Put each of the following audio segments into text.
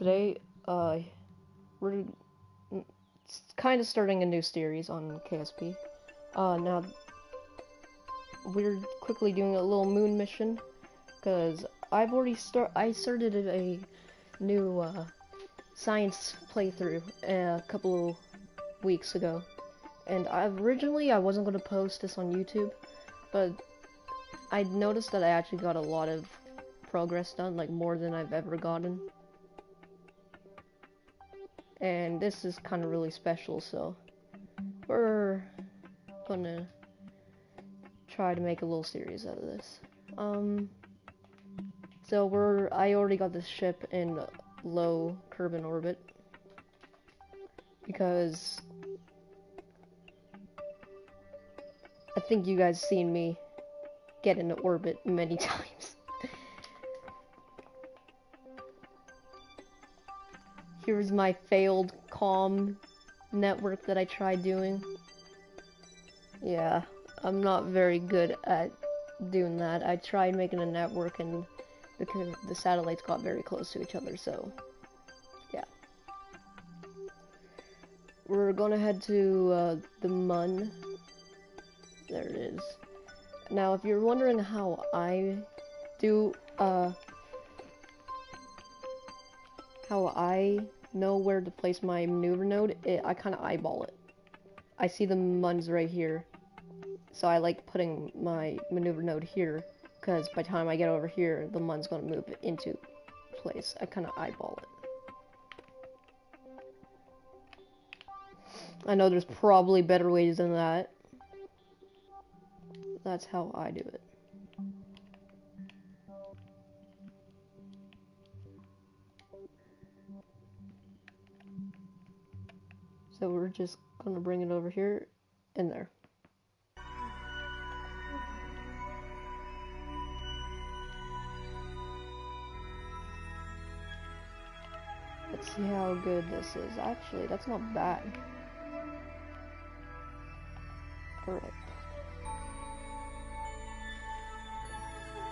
today, we're kind of starting a new series on KSP. Now, we're quickly doing a little moon mission, because I started a new, science playthrough a couple of weeks ago. And originally I wasn't going to post this on YouTube, but I noticed that I actually got a lot of progress done, like more than I've ever gotten. And this is kind of really special, so we're gonna try to make a little series out of this. So I already got this ship in low Kerbin orbit because I think you guys seen me get into orbit many times. Here's my failed comm network that I tried doing. Yeah, I'm not very good at doing that. I tried making a network and the satellites got very close to each other, so yeah. We're gonna head to the Mun. There it is. Now, if you're wondering how I do, how I know where to place my maneuver node, I kind of eyeball it. I see the Muns right here, so I like putting my maneuver node here, because by the time I get over here, the Mun's going to move into place. I kind of eyeball it. I know there's probably better ways than that. That's how I do it. So we're just gonna bring it over here and there. Let's see how good this is. Actually, that's not bad. Alright.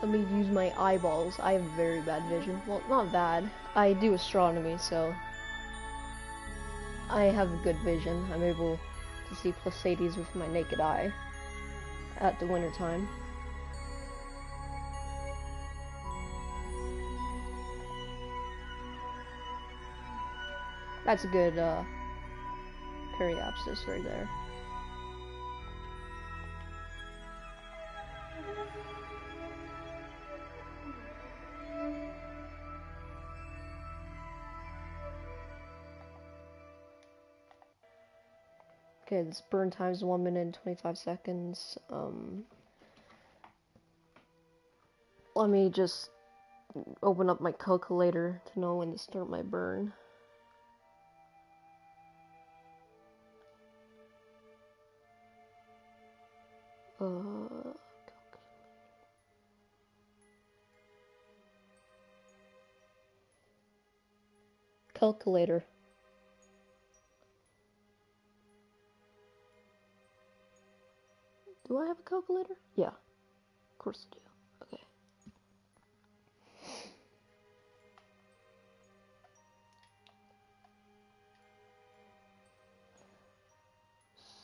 Let me use my eyeballs. I have very bad vision. Well, not bad. I do astronomy, so I have good vision. I'm able to see Pleiades with my naked eye at the winter time. That's a good periapsis right there. Okay, this burn time is 1 minute and 25 seconds. Let me just open up my calculator to know when to start my burn. Calculator. Do I have a calculator? Yeah, of course I do. Okay.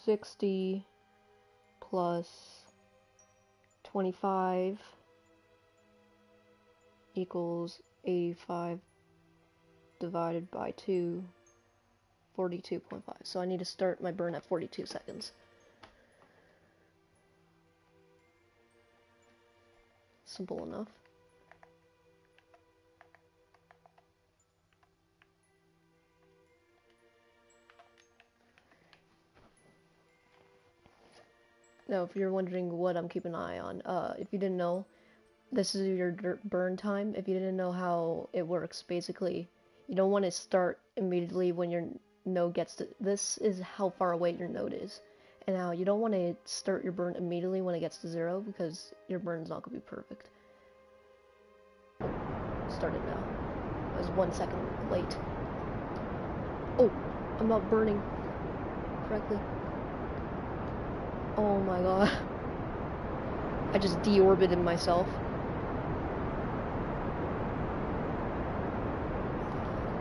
$60 plus 25 equals 85 divided by 2, 42.5. So I need to start my burn at 42 seconds. Simple enough. Now, if you're wondering what I'm keeping an eye on, if you didn't know, this is your burn time. If you didn't know how it works, basically, you don't want to start immediately when your node gets to... This is how far away your node is. And now, you don't want to start your burn immediately when it gets to 0, because your burn's not going to be perfect. Started now. I was 1 second late. Oh, I'm not burning correctly. Oh my god. I just deorbited myself.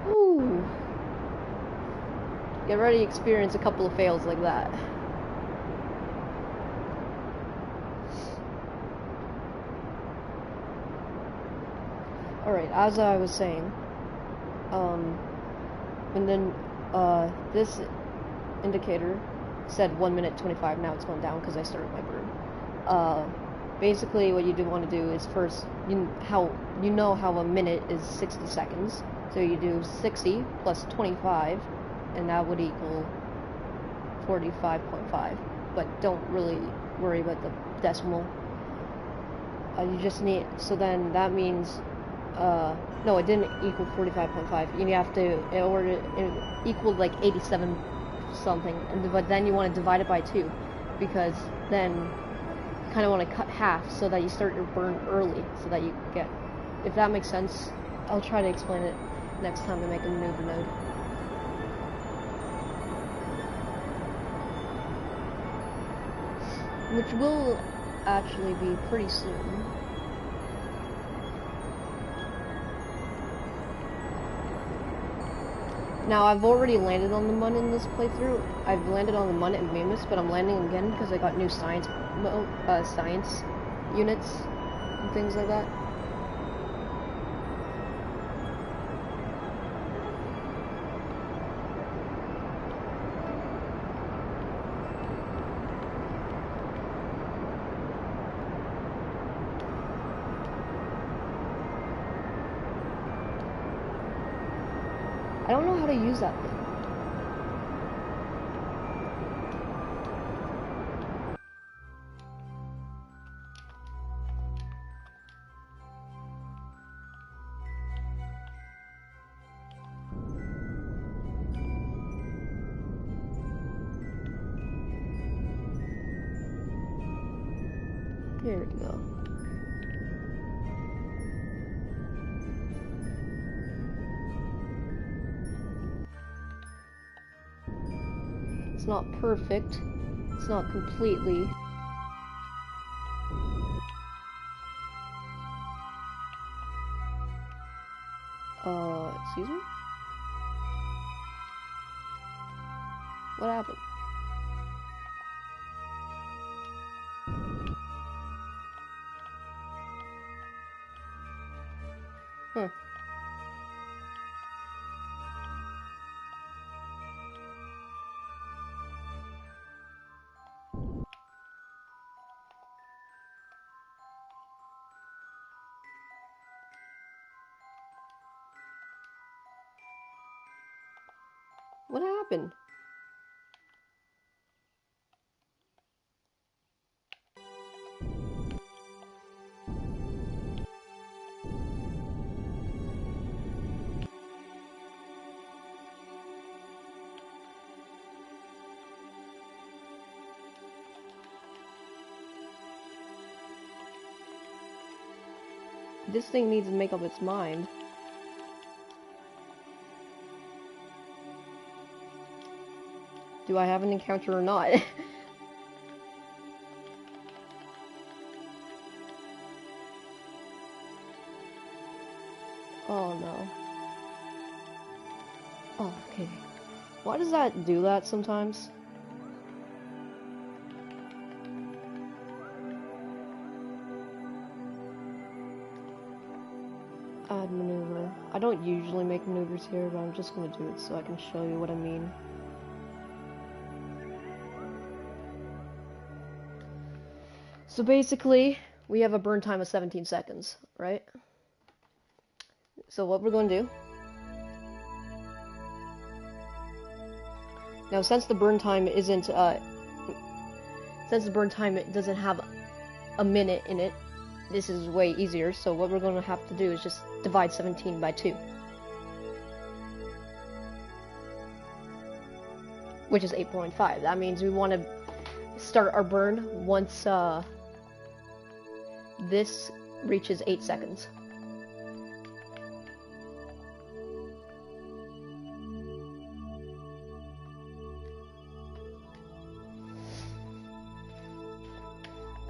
Ooh. You already experienced a couple of fails like that. Alright, as I was saying, and then, this indicator said 1 minute 25, now it's gone down because I started my burn. Basically what you do want to do is first, you know how a minute is 60 seconds, so you do 60 plus 25, and that would equal 45.5, but don't really worry about the decimal. You just need, so then that means, no, it didn't equal 45.5. You have to, in order, it equaled like 87 something, but then you want to divide it by 2, because then you kind of want to cut half so that you start your burn early, so that you get, if that makes sense. I'll try to explain it next time I make a maneuver node. Which will actually be pretty soon. Now, I've already landed on the Mun in this playthrough. I've landed on the Mun and Mammoth, but I'm landing again because I got new science units and things like that. I don't know how to use that thing. Here we go. It's not perfect. It's not completely. Excuse me? What happened? Huh. What happened? This thing needs to make up its mind. Do I have an encounter or not? Oh no. Oh, okay. Why does that do that sometimes? Add maneuver. I don't usually make maneuvers here, but I'm just gonna do it so I can show you what I mean. So basically, we have a burn time of 17 seconds, right? So what we're going to do... Now, since the burn time isn't, since the burn time doesn't have a minute in it, this is way easier, so what we're going to have to do is just divide 17 by 2. Which is 8.5. That means we want to start our burn once, this reaches 8 seconds.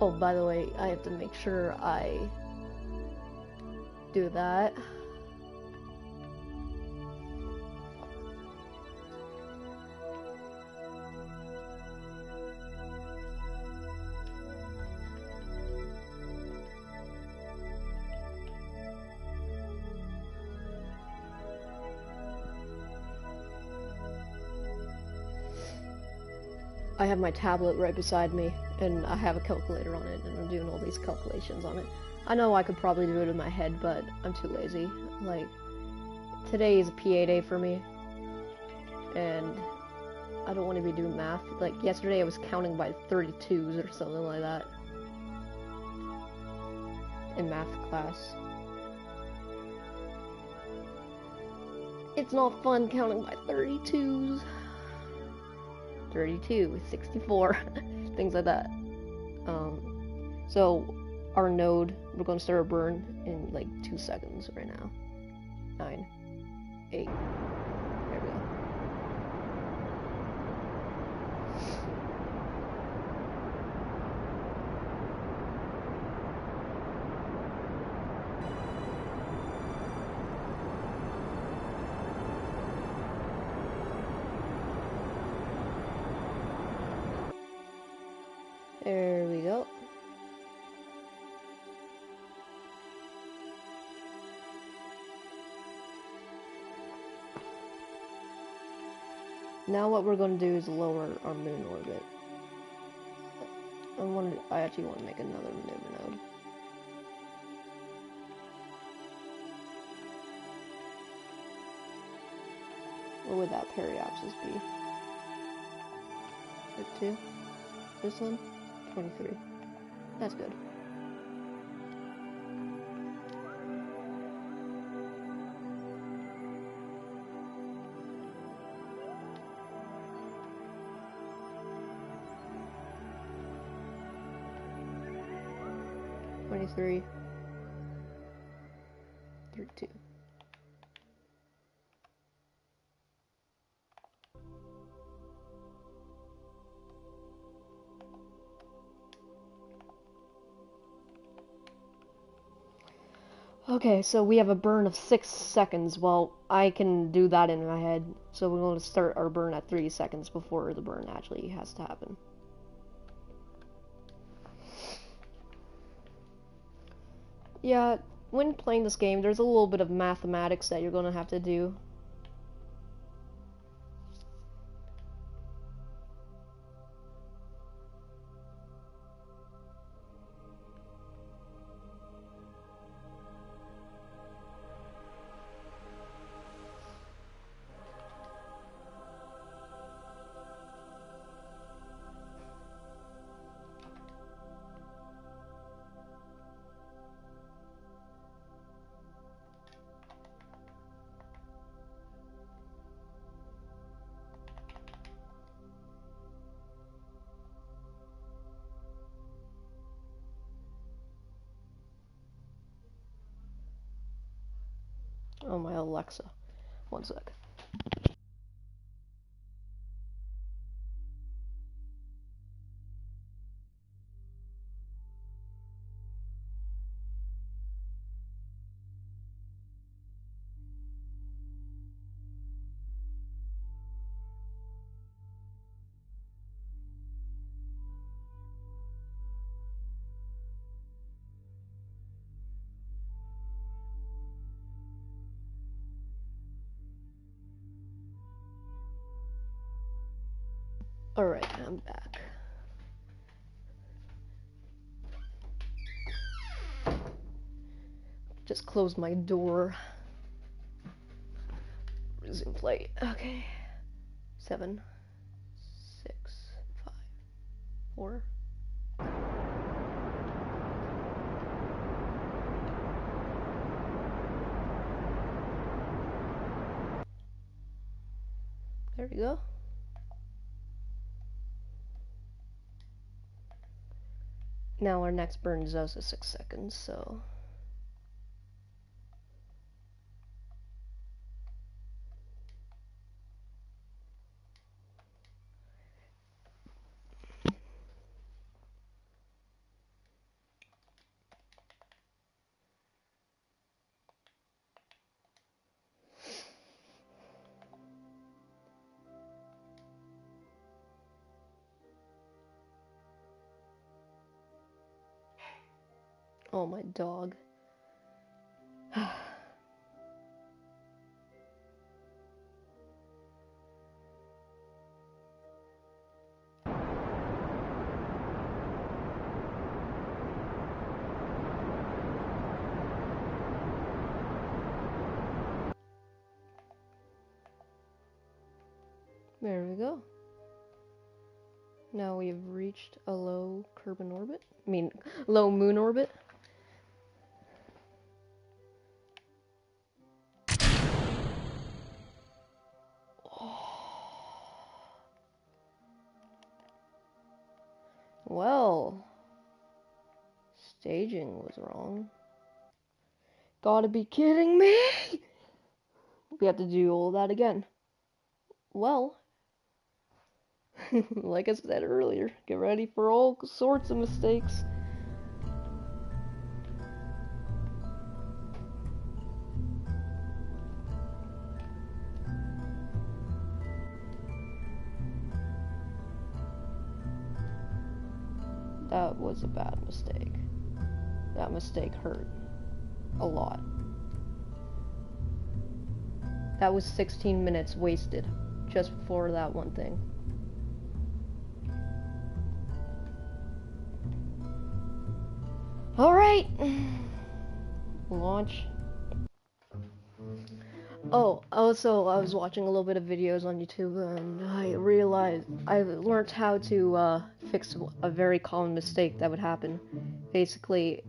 Oh, by the way, I have to make sure I do that. I have my tablet right beside me, and I have a calculator on it, and I'm doing all these calculations on it. I know I could probably do it in my head, but I'm too lazy. Like, today is a PA day for me, and I don't want to be doing math. Like, yesterday I was counting by 32s or something like that in math class. It's not fun counting by 32s. 32, 64, things like that. So our node, we're going to start a burn in like 2 seconds right now. 9, 8, there we go. There we go. Now what we're going to do is lower our moon orbit. I actually want to make another maneuver node. What would that periapsis be? Like 2? This one? 23. That's good. Three, 32. Okay, so we have a burn of 6 seconds. Well, I can do that in my head. So we're going to start our burn at 3 seconds before the burn actually has to happen. Yeah, when playing this game, there's a little bit of mathematics that you're going to have to do. Oh, my Alexa. One sec. Alright, I'm back. Just closed my door. Resume flight. Okay. 7, 6, 5, 4. There we go. Now our next burn is also 6 seconds, so... Oh, my dog. There we go. Now we have reached a low Kerbin orbit. I mean, low moon orbit. Well, staging was wrong. Gotta be kidding me! We have to do all that again. Well, like I said earlier, get ready for all sorts of mistakes. That was a bad mistake. That mistake hurt a lot. That was 16 minutes wasted just for that one thing. Alright! Launch. Oh, also, I was watching a little bit of videos on YouTube and I realized I learned how to fix a very common mistake that would happen. Basically,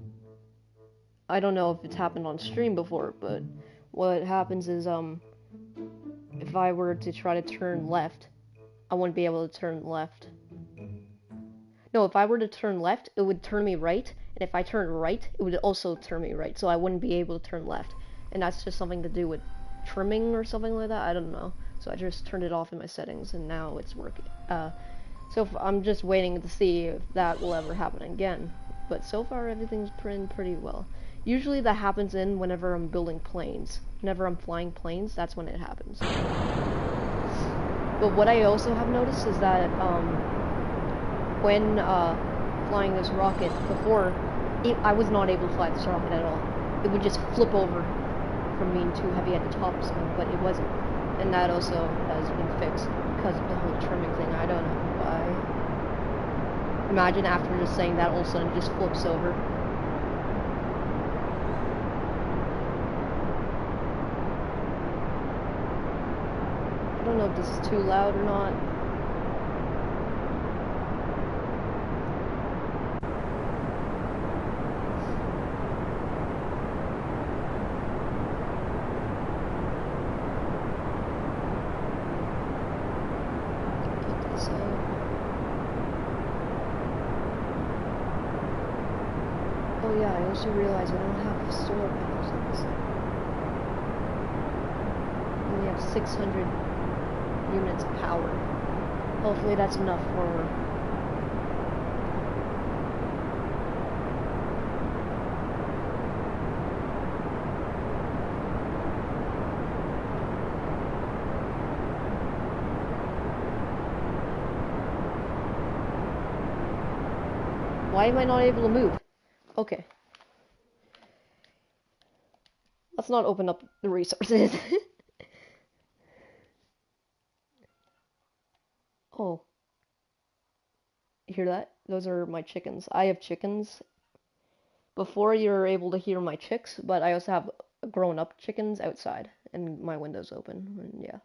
I don't know if it's happened on stream before, but what happens is, if I were to try to turn left, I wouldn't be able to turn left. No, if I were to turn left, it would turn me right, and if I turn right, it would also turn me right, so I wouldn't be able to turn left. And that's just something to do with trimming or something like that, I don't know. So I just turned it off in my settings, and now it's working. So I'm just waiting to see if that will ever happen again. But so far, everything's pretty well. Usually that happens whenever I'm building planes. Whenever I'm flying planes, that's when it happens. But what I also have noticed is that, when flying this rocket, before, I was not able to fly this rocket at all. It would just flip over from being too heavy at the top spin, but it wasn't. And that also has been fixed because of the whole trimming thing. I don't know why. Imagine after just saying that, all of a sudden it just flips over. I don't know if this is too loud or not. Oh yeah, I also realized I don't have solar panels on this. I only have 600 units of power. Hopefully that's enough for... Why am I not able to move? Okay. Let's not open up the resources. Oh. You hear that? Those are my chickens. I have chickens. Before you're able to hear my chicks, but I also have grown-up chickens outside, and my window's open, and yeah.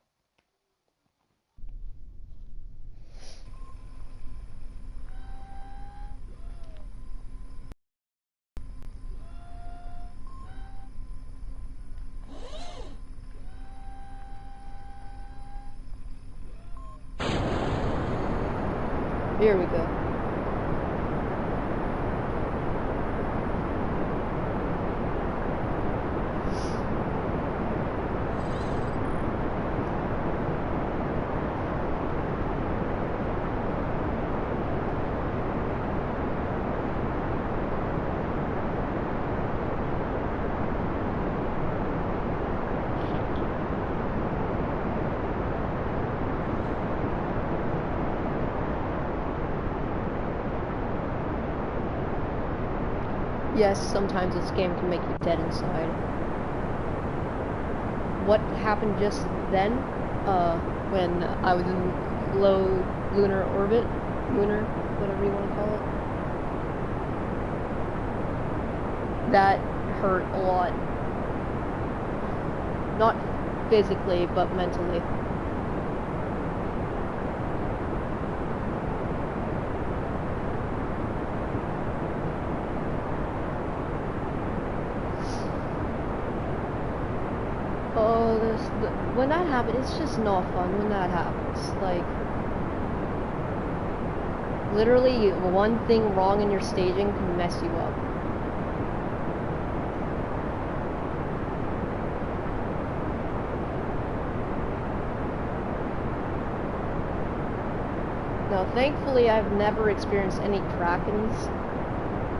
Here we go. Yes, sometimes this game can make you dead inside. What happened just then, when I was in low lunar orbit, whatever you want to call it, that hurt a lot. Not physically, but mentally. when that happens, it's just not fun when that happens. Like, literally, one thing wrong in your staging can mess you up. Now, thankfully, I've never experienced any Krakens.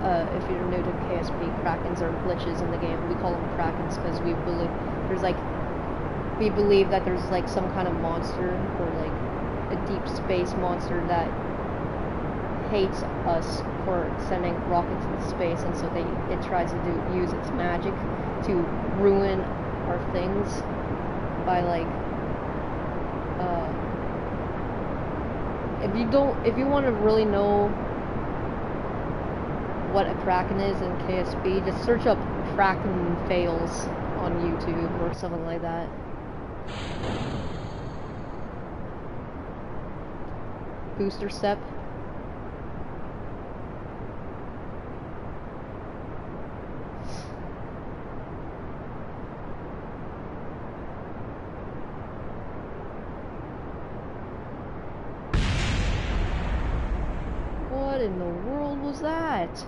If you're new to KSP, Krakens are glitches in the game. We call them Krakens because we believe that there's like some kind of monster or like a deep space monster that hates us for sending rockets into space, and so it tries to use its magic to ruin our things by like if you want to really know what a Kraken is in KSP, just search up Kraken fails on YouTube or something like that. Booster step. What in the world was that?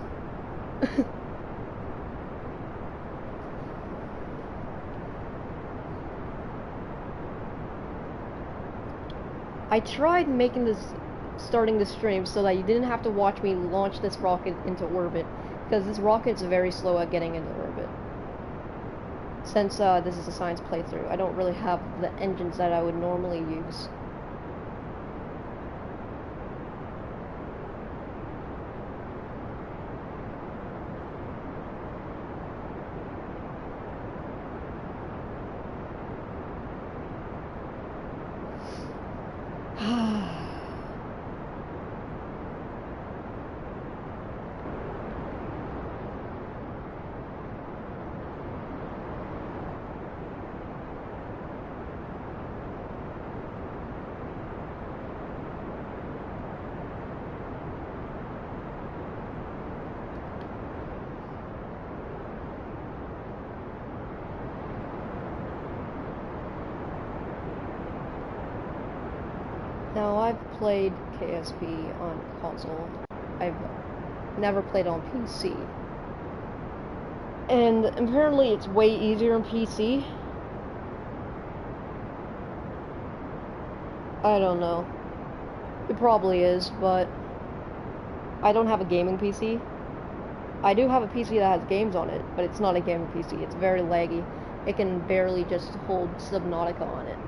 I tried starting the stream so that you didn't have to watch me launch this rocket into orbit, because this rocket's very slow at getting into orbit. Since this is a science playthrough, I don't really have the engines that I would normally use. Now, I've played KSP on console. I've never played on PC. And apparently it's way easier on PC. I don't know. It probably is, but I don't have a gaming PC. I do have a PC that has games on it, but it's not a gaming PC. It's very laggy. It can barely just hold Subnautica on it.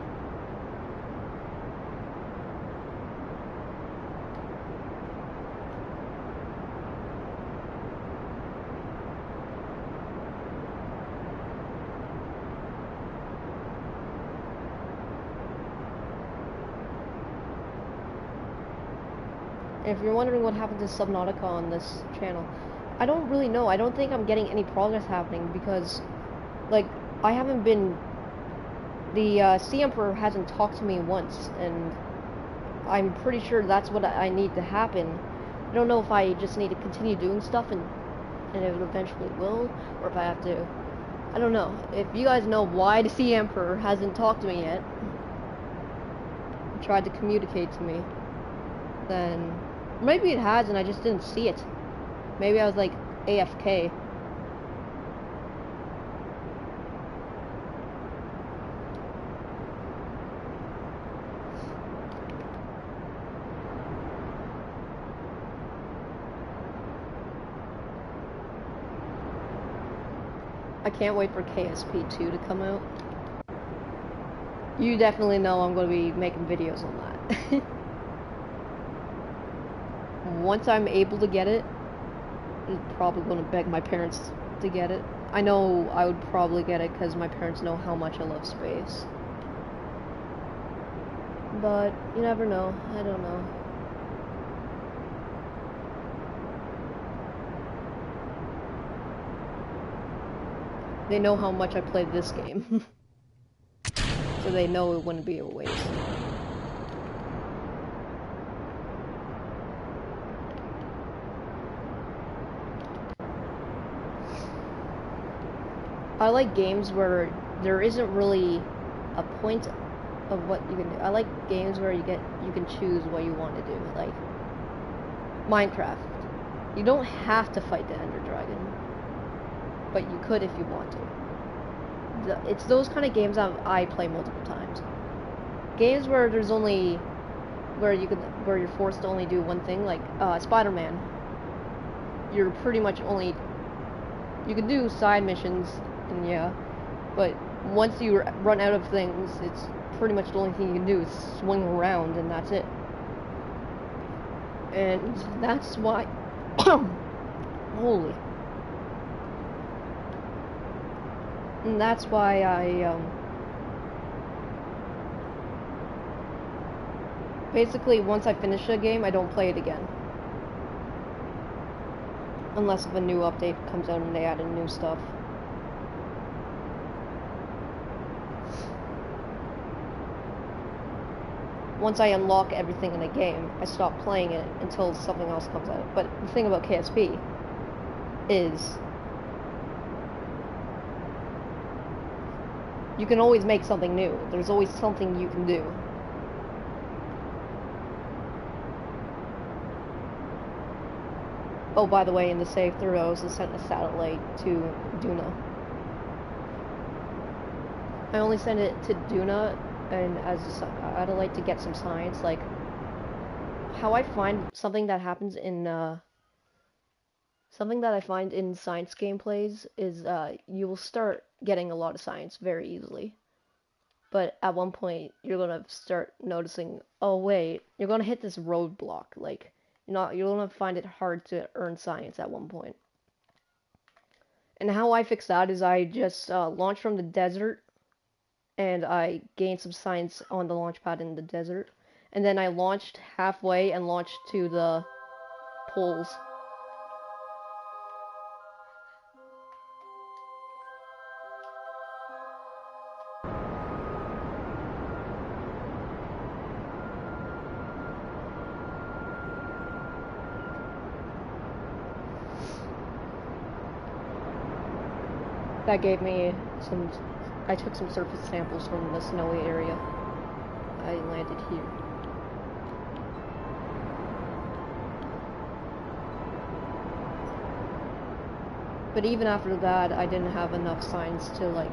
If you're wondering what happened to Subnautica on this channel, I don't really know. I don't think I'm getting any progress happening because, like, I haven't been... The Sea Emperor hasn't talked to me once, and I'm pretty sure that's what I need to happen. I don't know if I just need to continue doing stuff and it eventually will, or if I have to... I don't know. If you guys know why the Sea Emperor hasn't talked to me yet, tried to communicate to me, then maybe it has and I just didn't see it. Maybe I was like AFK. I can't wait for KSP2 to come out. You definitely know I'm going to be making videos on that. Once I'm able to get it, I'm probably going to beg my parents to get it. I know I would probably get it because my parents know how much I love space. But you never know. I don't know. They know how much I played this game. So they know it wouldn't be a waste. I like games where there isn't really a point of what you can do. I like games where you can choose what you want to do, like Minecraft. You don't have to fight the Ender Dragon, but you could if you want to. It's those kind of games that I play multiple times. Games where there's only where you're forced to only do one thing, like Spider-Man. You're pretty much only you can do side missions, and yeah, but once you run out of things, it's pretty much the only thing you can do is swing around, and that's it. And that's why, holy, and that's why basically once I finish a game, I don't play it again. Unless if a new update comes out and they add in new stuff. Once I unlock everything in a game, I stop playing it until something else comes out. But the thing about KSP is you can always make something new. There's always something you can do. Oh, by the way, in the save through, I also sent a satellite to Duna. I only sent it to Duna and as a satellite to get some science, like how I find something that happens in something that I find in science gameplays is you will start getting a lot of science very easily. But at one point you're gonna start noticing, oh wait, you're gonna hit this roadblock, like you're gonna find it hard to earn science at one point. And how I fix that is I just launch from the desert, and I gained some science on the launch pad in the desert, and then I launched halfway and launched to the poles. That gave me some. I took some surface samples from the snowy area. I landed here. But even after that, I didn't have enough science to like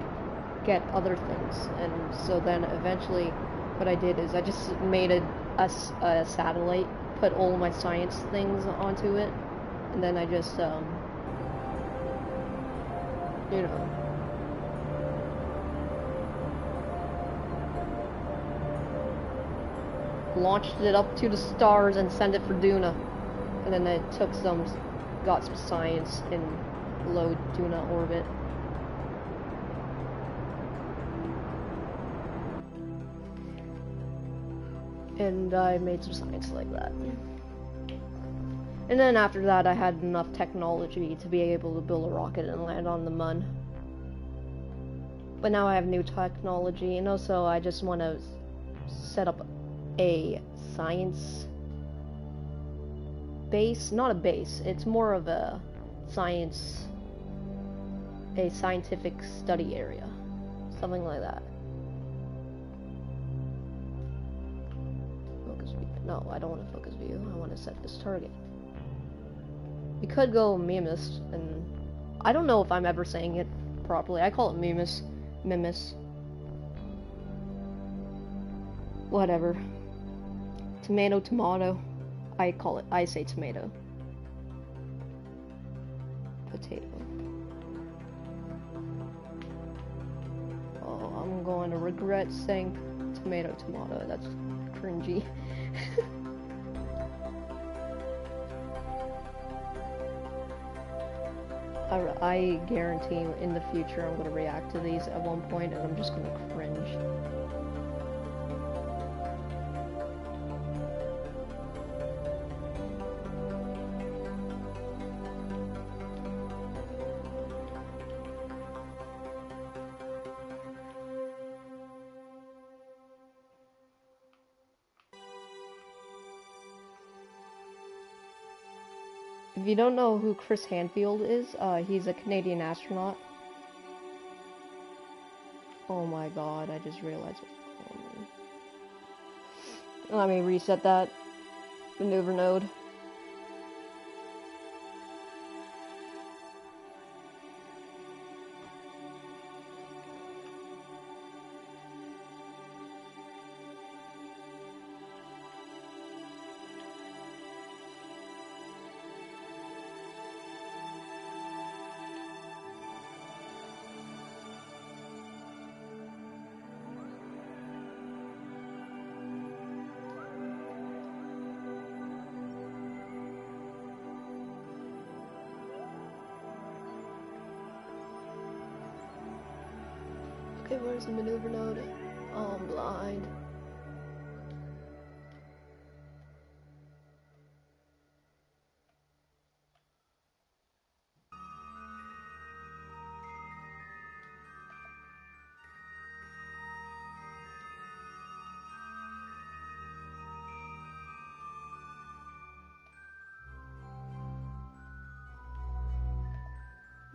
get other things, and so then eventually, what I did is I just made a satellite, put all my science things onto it, and then I just you know. Launched it up to the stars and sent it for Duna. And then I got some science in low Duna orbit. And I made some science like that. And then after that I had enough technology to be able to build a rocket and land on the Mun. But now I have new technology, and also I just want to set up a science base, not a base, it's more of a scientific study area, something like that. Focus view. No, I don't want to focus view, I want to set this target. We could go Mimus, and I don't know if I'm ever saying it properly. I call it Mimus. Whatever. Tomato. I say tomato. Potato. Oh, I'm going to regret saying tomato. That's cringy. I guarantee in the future I'm going to react to these at one point and I'm just going to cringe. If you don't know who Chris Hadfield is, he's a Canadian astronaut. Oh my god, I just realized. Let me reset that maneuver node. Okay, where's the maneuver node? Oh, I'm blind.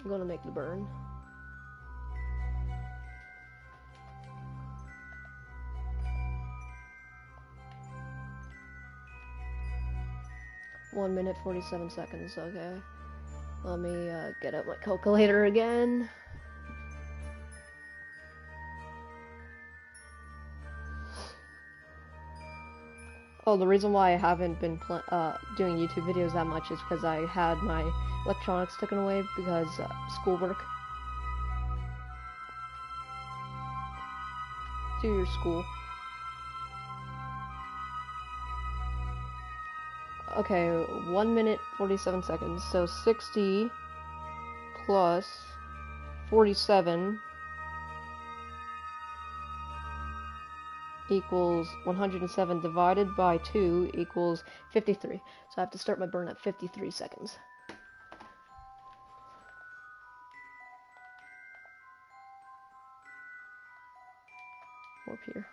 I'm gonna make the burn. One minute 47 seconds. Okay. Let me get out my calculator again. Oh, the reason why I haven't been doing YouTube videos that much is because I had my electronics taken away because schoolwork. Do your school. Okay, 1 minute 47 seconds. So 60 plus 47 equals 107 divided by 2 equals 53. So I have to start my burn at 53 seconds. Warp here.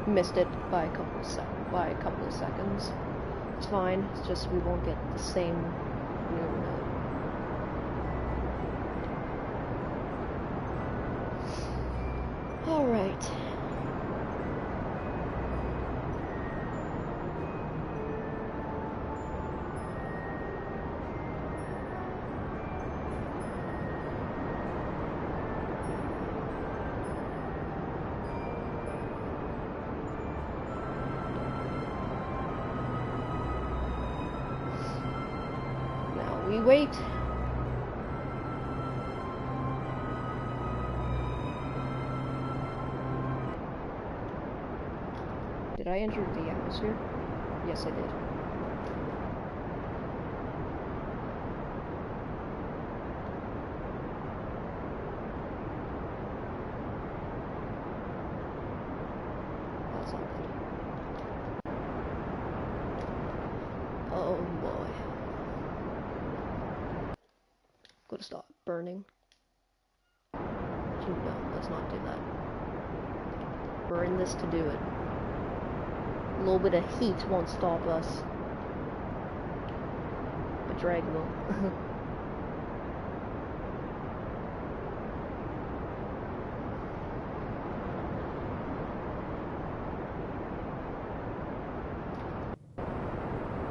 Missed it by a couple of seconds. It's fine. It's just we won't get the same maneuver node. All right. We wait. Did I enter the atmosphere? Yes, I did. That's not good. Oh boy. Gotta stop burning. No, let's not do that. We're in this to do it. A little bit of heat won't stop us. But drag will.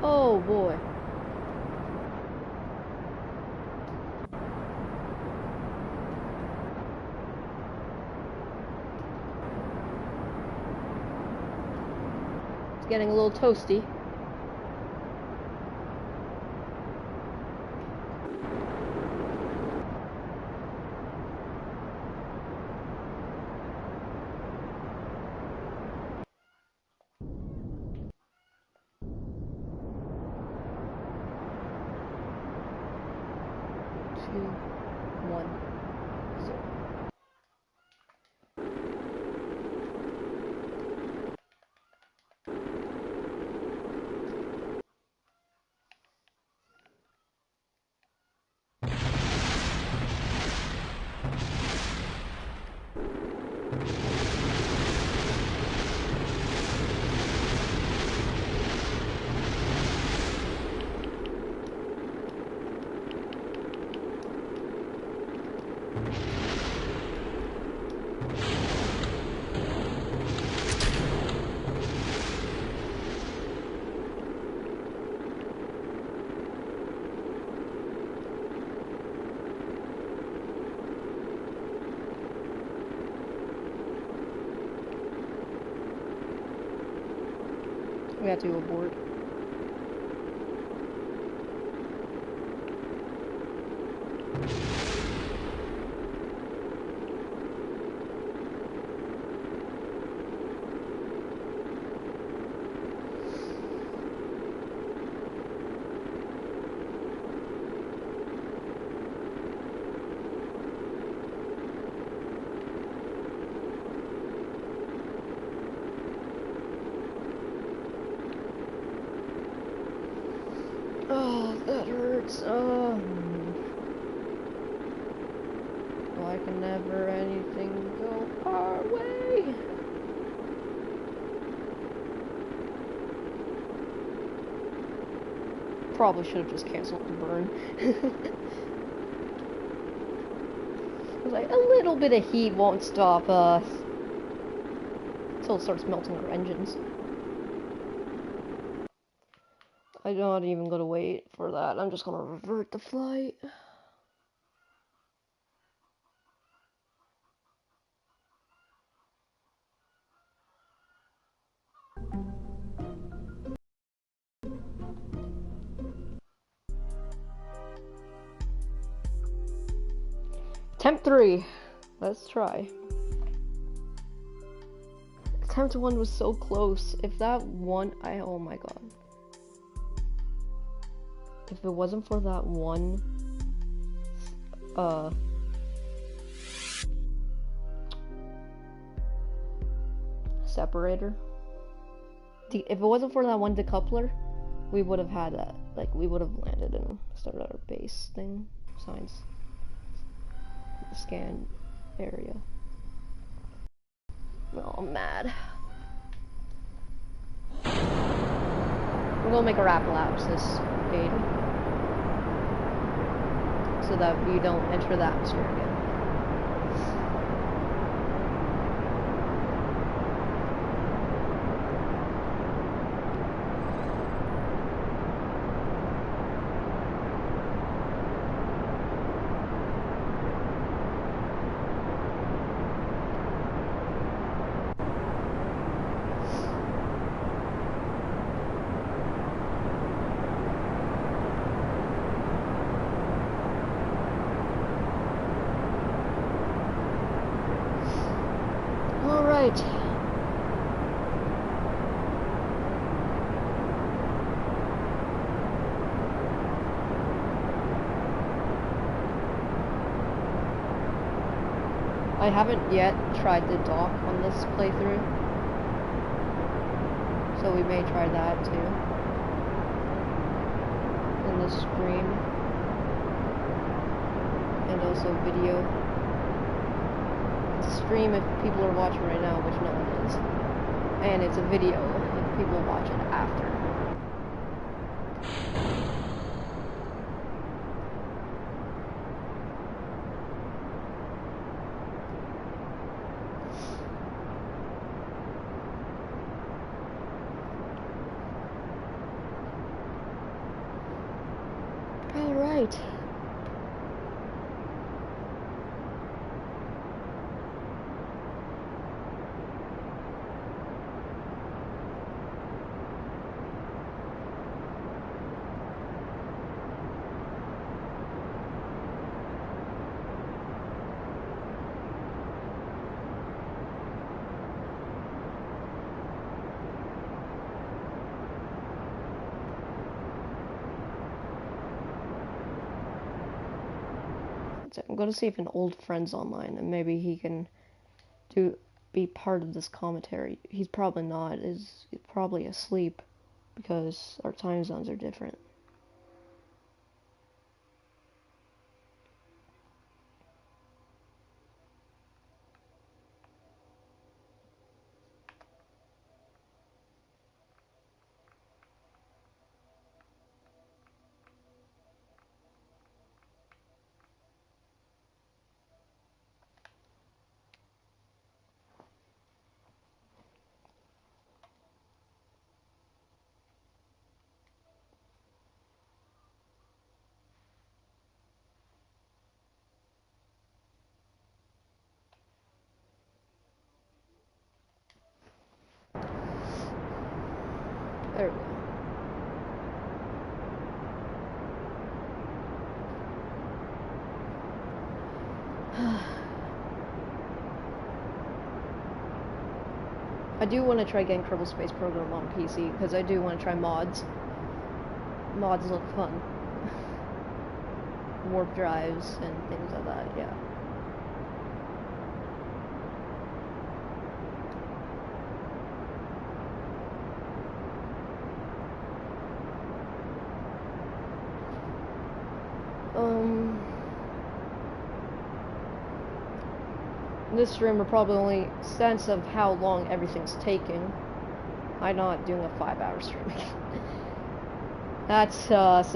Oh boy. It's getting a little toasty. Two, 1, 0. We had to abort. Oh, that hurts. Why can never anything go our way? Probably should have just canceled the burn. I was like, a little bit of heat won't stop us. Until it starts melting our engines. I'm not even gonna wait for that. I'm just gonna revert the flight. Attempt 3. Let's try. Attempt 1 was so close. If that one, oh my god. If it wasn't for that one, separator. If it wasn't for that one decoupler, we would have had that. Like, we would have landed and started our base thing. Science. Scan area. Oh, I'm mad. We're gonna make a lapse this data. So that we don't enter the atmosphere again. Alright. I haven't yet tried the dock on this playthrough, so we may try that too in the stream, and also video. It's a stream if people are watching right now, which no one is, and it's a video if people watch it after. Alright. I'm gonna see if an old friend's online and maybe he can be part of this commentary. He's probably not. He's probably asleep because our time zones are different. There we go. I do want to try getting Kerbal Space Program on PC, because I do want to try mods. Mods look fun. Warp drives and things like that, yeah. This stream will probably only sense of how long everything's taking. I'm not doing a 5-hour stream. That's that's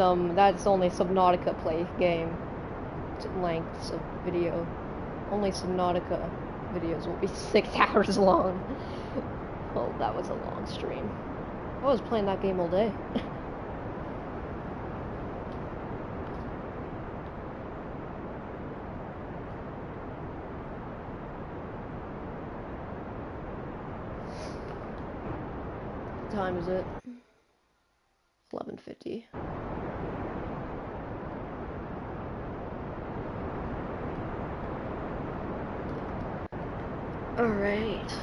only Subnautica play game lengths of video. Only Subnautica videos will be 6 hours long. Oh, that was a long stream. I was playing that game all day. What time is it? 11:50. Alright.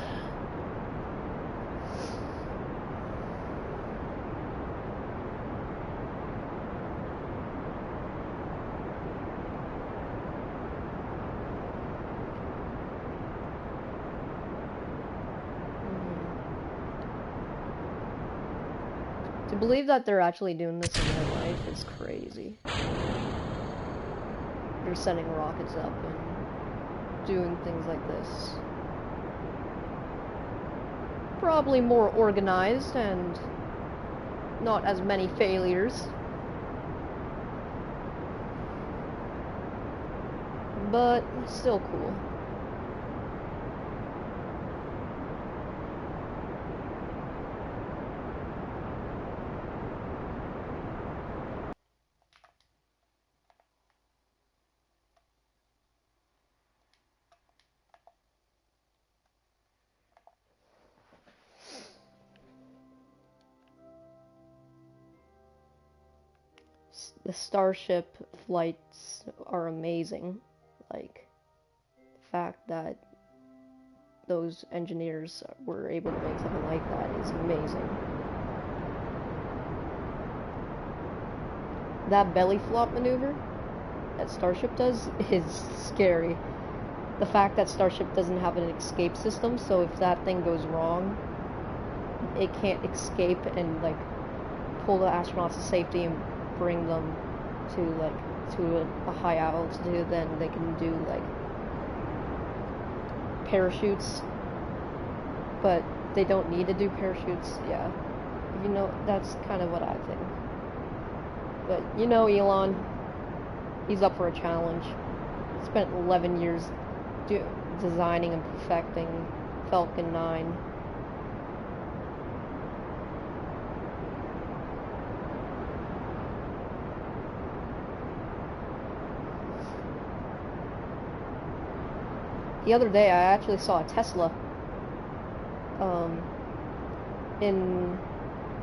To believe that they're actually doing this in real life is crazy. They're sending rockets up and doing things like this. Probably more organized and not as many failures. But still cool. The Starship flights are amazing. Like, the fact that those engineers were able to make something like that is amazing. That belly flop maneuver that Starship does is scary. The fact that Starship doesn't have an escape system, so if that thing goes wrong, it can't escape and, like, pull the astronauts to safety and bring them to, like, to a high altitude, then they can do, like, parachutes. But they don't need to do parachutes, yeah. If you know, that's kind of what I think. But you know Elon, he's up for a challenge. Spent 11 years designing and perfecting Falcon 9. The other day I actually saw a Tesla in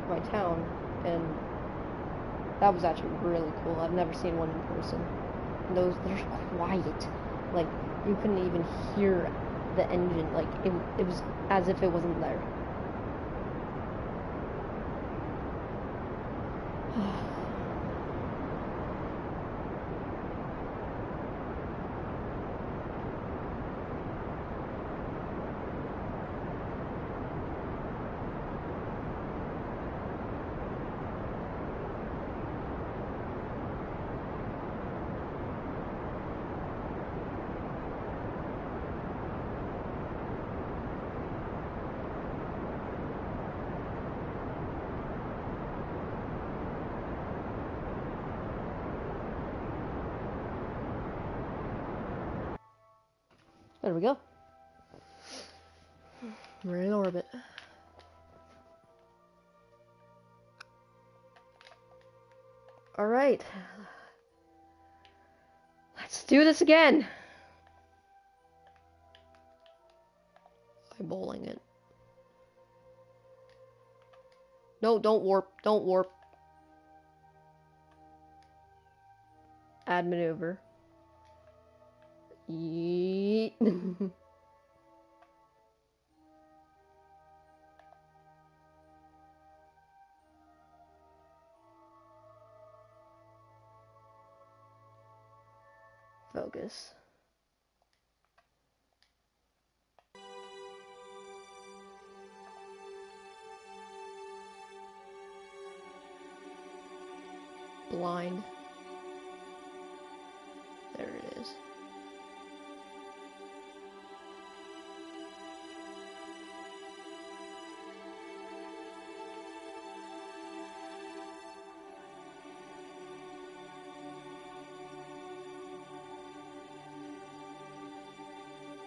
my town, and that was actually really cool. I've never seen one in person. And they're quiet. Like, you couldn't even hear the engine. Like, it was as if it wasn't there. There we go. We're in orbit. Alright. Let's do this again! Eyeballing it. No, don't warp. Don't warp. Add maneuver. Yeet. Focus. Blind. There it is.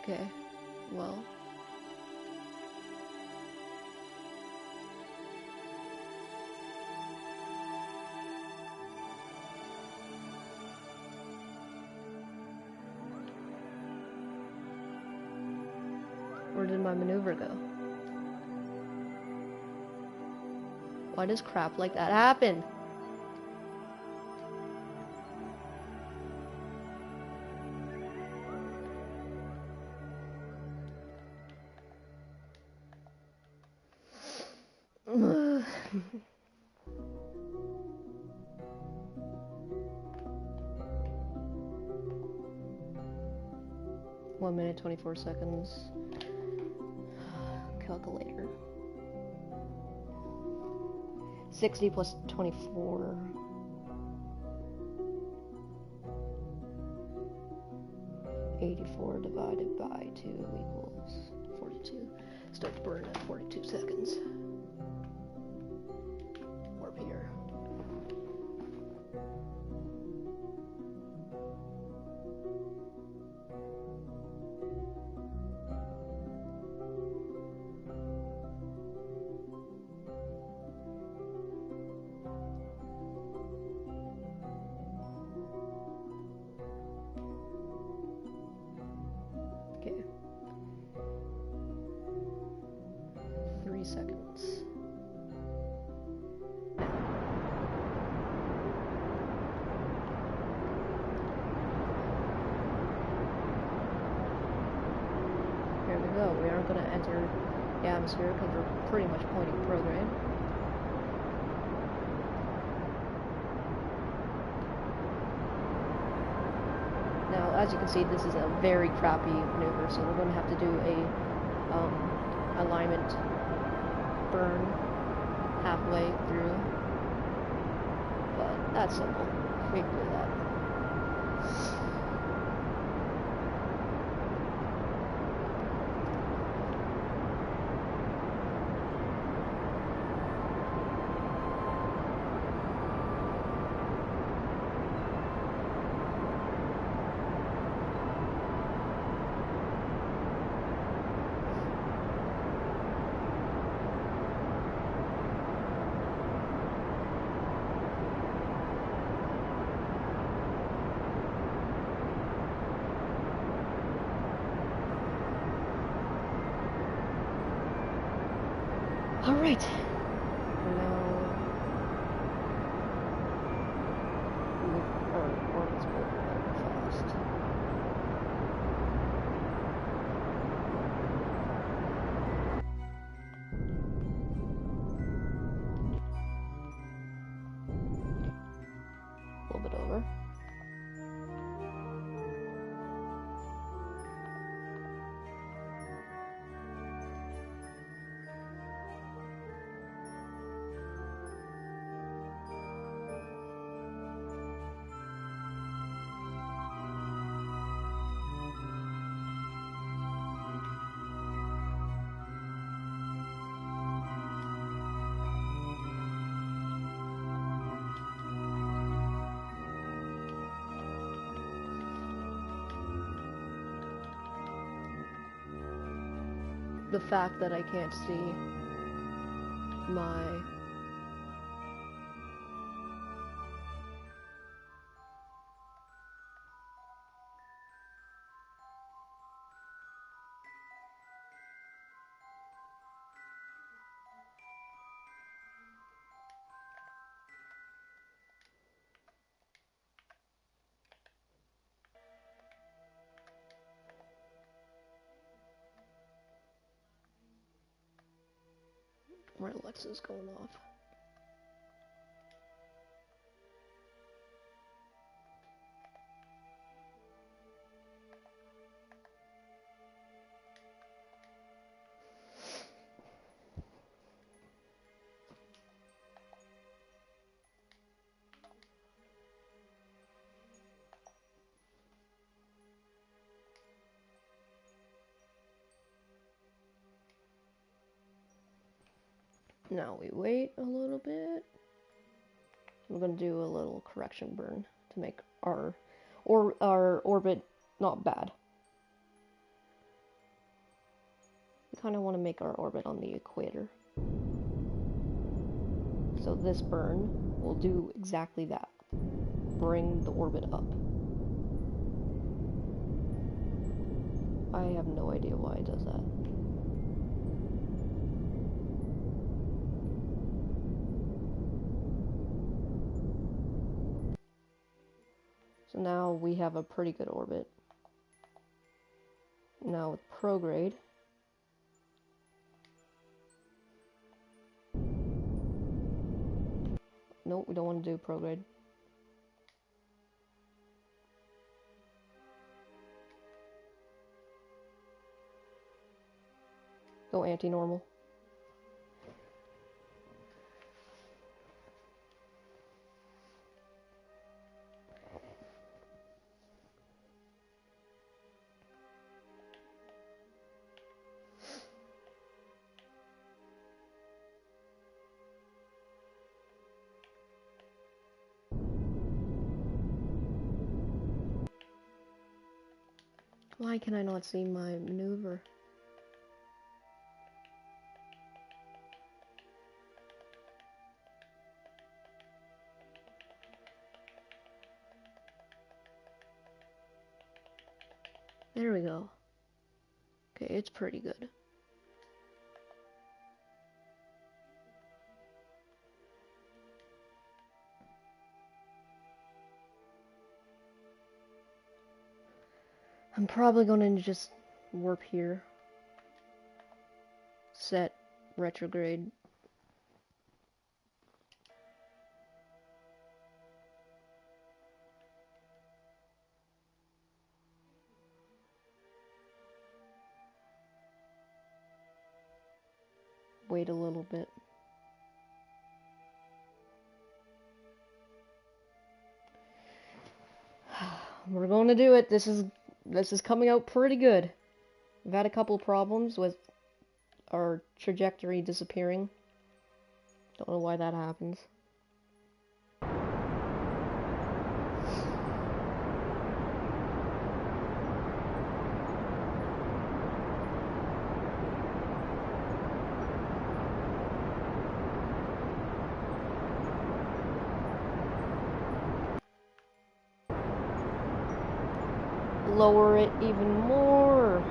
Okay, well. Where did my maneuver go? Why does crap like that happen? Ugh. 1 minute, 24 seconds. Calculator. 60 plus 24. 84 divided by 2 equals 42. Starts burning at 42 seconds. Warp here. Okay. 3 seconds. Here we go. We aren't going to enter the atmosphere because we're pretty much pointing program. Now, as you can see, this is a very crappy maneuver, so we're going to have to do a alignment burn halfway through. But that's simple. We can do that. Alright. Now move our orbits very fast. A little bit over. The fact that I can't see my My Alexa's going off. Now we wait a little bit. We're gonna do a little correction burn to make our orbit not bad. We kind of want to make our orbit on the equator. So this burn will do exactly that. Bring the orbit up. I have no idea why it does that. So now we have a pretty good orbit. Now with prograde, nope, we don't want to do prograde. Go anti-normal. Why can I not see my maneuver? There we go. Okay, it's pretty good. I'm probably gonna just warp here. Set retrograde. Wait a little bit. We're going to do it. This is coming out pretty good. We've had a couple problems with our trajectory disappearing. Don't know why that happens. Lower it even more.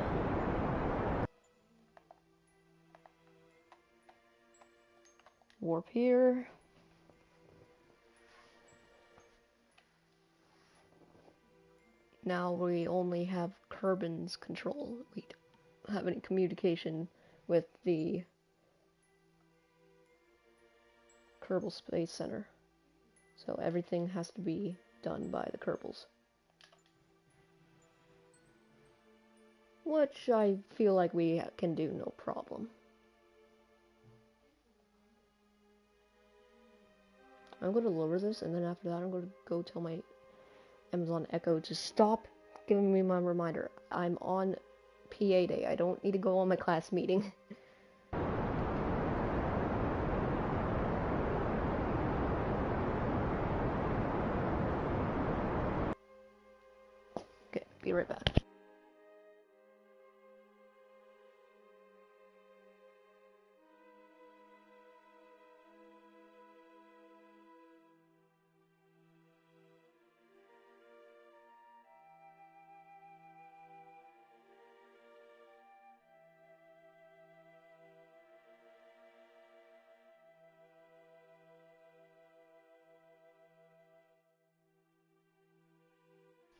Warp here. Now we only have Kerbin's control. We don't have any communication with the Kerbal Space Center. So everything has to be done by the Kerbals. Which I feel like we can do no problem. I'm going to lower this, and then after that I'm going to go tell my Amazon Echo to stop giving me my reminder. I'm on PA day. I don't need to go on my class meeting. Okay, be right back.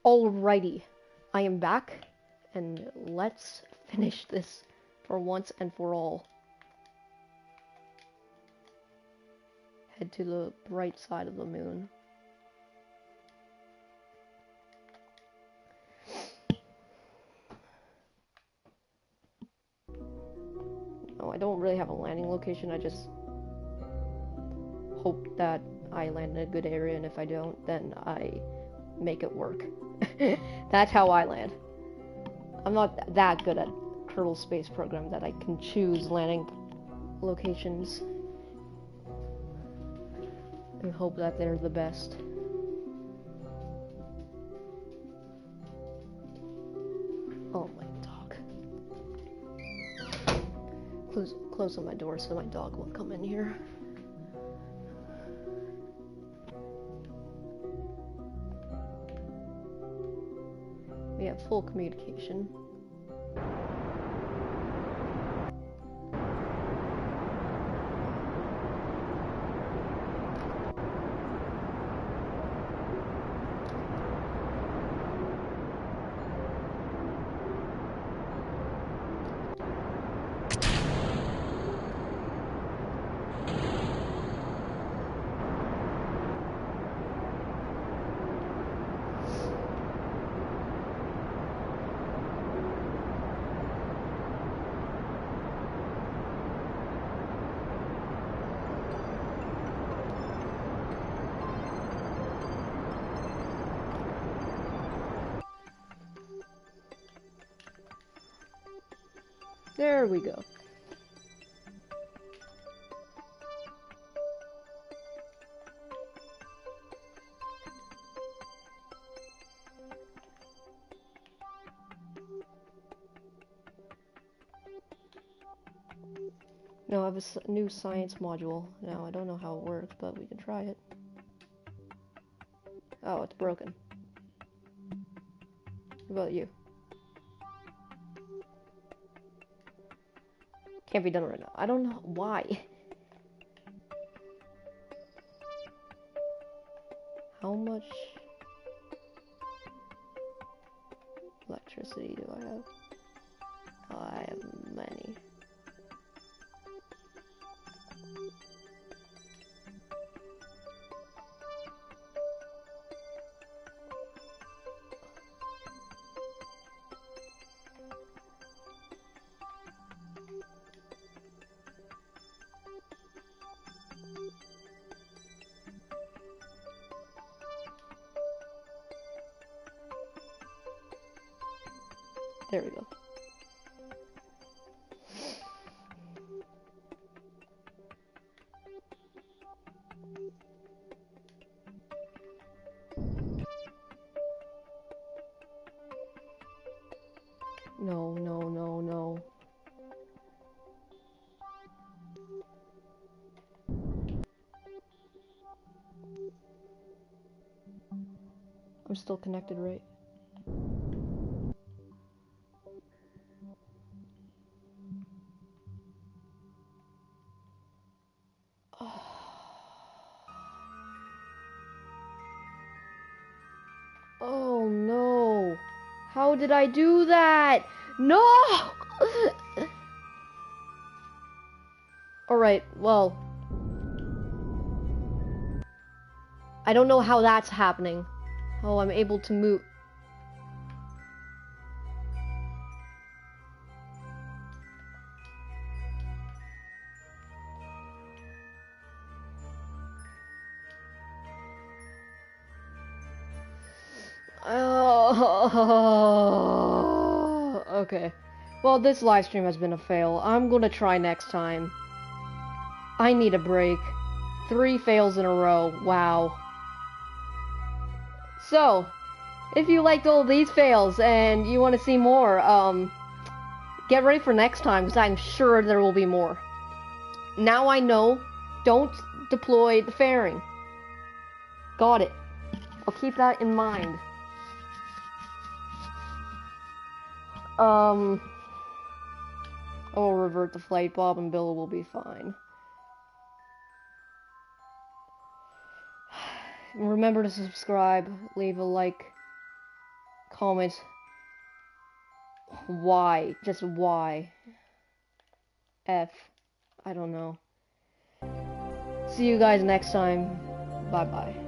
Alrighty, I am back, and let's finish this for once and for all. head to the bright side of the moon. No, I don't really have a landing location. I just hope that I land in a good area, and if I don't, then I make it work. That's how I land. I'm not that good at Kerbal Space Program that I can choose landing locations and hope that they're the best. Oh, my dog. Close on my door so my dog won't come in here. We have full communication. There we go. Now I have a new science module. Now I don't know how it works, but we can try it. Oh, it's broken. What about you? Can't be done right now. I don't know why. How much electricity do I have? Oh, I have many. There we go. No, no, no, no. I'm still connected, right? Oh no! How did I do that? No! Alright, well. I don't know how that's happening. How I'm able to move. Oh, okay. Well, this live stream has been a fail. I'm gonna try next time. I need a break. 3 fails in a row. Wow. So, if you liked all these fails and you want to see more, get ready for next time, because I'm sure there will be more. Now I know, don't deploy the fairing. Got it. I'll keep that in mind. I'll revert to flight. Bob and Bill will be fine. Remember to subscribe, leave a like, comment. Why? Just why? F. I don't know. see you guys next time. Bye bye.